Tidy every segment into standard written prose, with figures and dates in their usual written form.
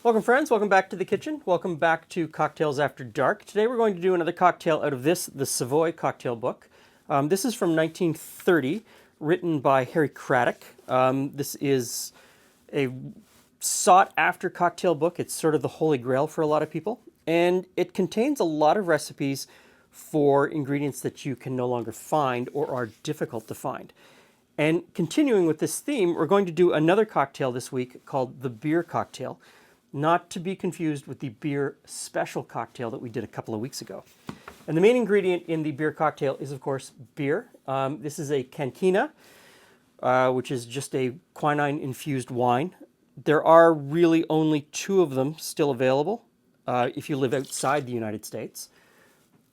Welcome friends, welcome back to the kitchen. Welcome back to Cocktails After Dark. Today we're going to do another cocktail out of the Savoy Cocktail Book. This is from 1930, written by Craddock. This is a sought-after cocktail book. It's sort of the holy grail for a lot of people. And it contains a lot of recipes for ingredients that you can no longer find or are difficult to find. And continuing with this theme, we're going to do another cocktail this week called the Byrrh cocktail. Not to be confused with the Byrrh special cocktail that we did a couple of weeks ago. And the main ingredient in the Byrrh cocktail is, of course, beer. This is a Quinquina, which is just a quinine-infused wine. There are really only two of them still available if you live outside the United States.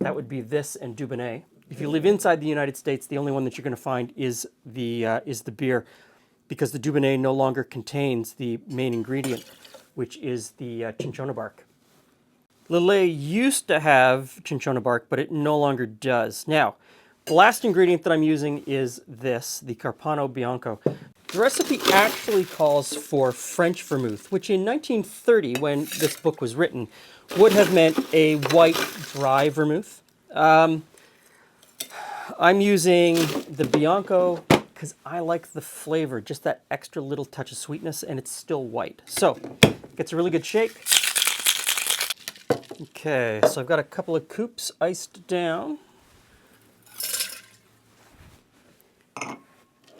That would be this and Dubonnet. If you live inside the United States, the only one that you're going to find is the Byrrh, because the Dubonnet no longer contains the main ingredient, which is the chichona bark. Lillet used to have chichona bark, but it no longer does. Now, the last ingredient that I'm using is this, the Carpano Bianco. The recipe actually calls for French vermouth, which in 1930, when this book was written, would have meant a white, dry vermouth. I'm using the Bianco because I like the flavor, just that extra little touch of sweetness, and it's still white. So, gets a really good shake. Okay, so I've got a couple of coupes iced down.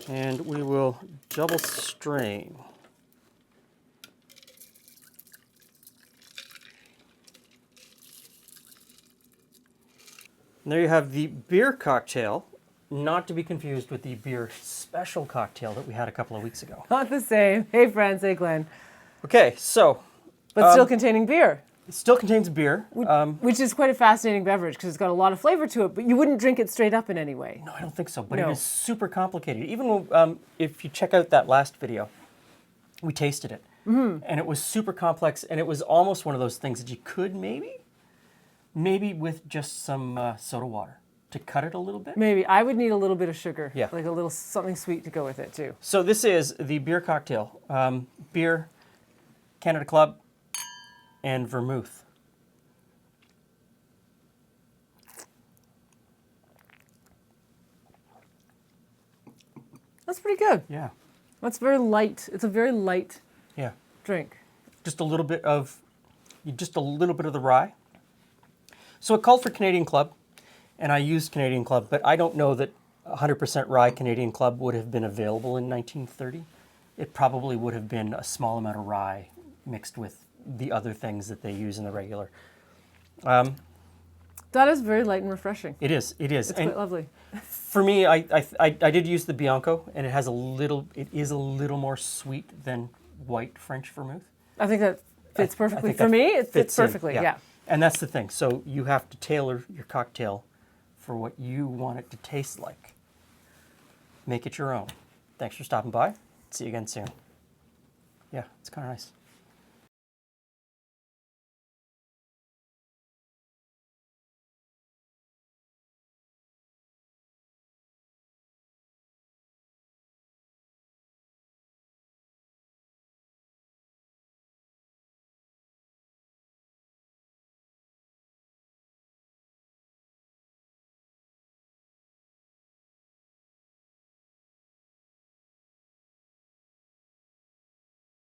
And we will double strain. And there you have the Byrrh cocktail, not to be confused with the Byrrh special cocktail that we had a couple of weeks ago. Not the same. Hey friends, hey Glen. Okay, so. But still containing beer. It still contains beer. Which is quite a fascinating beverage because it's got a lot of flavor to it, but you wouldn't drink it straight up in any way. No, I don't think so, but No. It is super complicated. Even if you check out that last video, we tasted it. Mm-hmm. And it was super complex, and it was almost one of those things that you could maybe with just some soda water to cut it a little bit. Maybe. I would need a little bit of sugar. Yeah. Like a little something sweet to go with it too. So this is the Byrrh cocktail. Beer, Canada Club, and vermouth. That's pretty good. Yeah. That's very light. It's a very light drink. Just a little bit of the rye. So it called for Canadian Club, and I used Canadian Club, but I don't know that 100% rye Canadian Club would have been available in 1930. It probably would have been a small amount of rye mixed with the other things that they use in the regular. That is very light and refreshing. It is. It's quite lovely. For me, I did use the Bianco, and it is a little more sweet than white French vermouth. I think that fits perfectly. For me, it fits perfectly, yeah. And that's the thing. So you have to tailor your cocktail for what you want it to taste like. Make it your own. Thanks for stopping by. See you again soon. Yeah, it's kind of nice.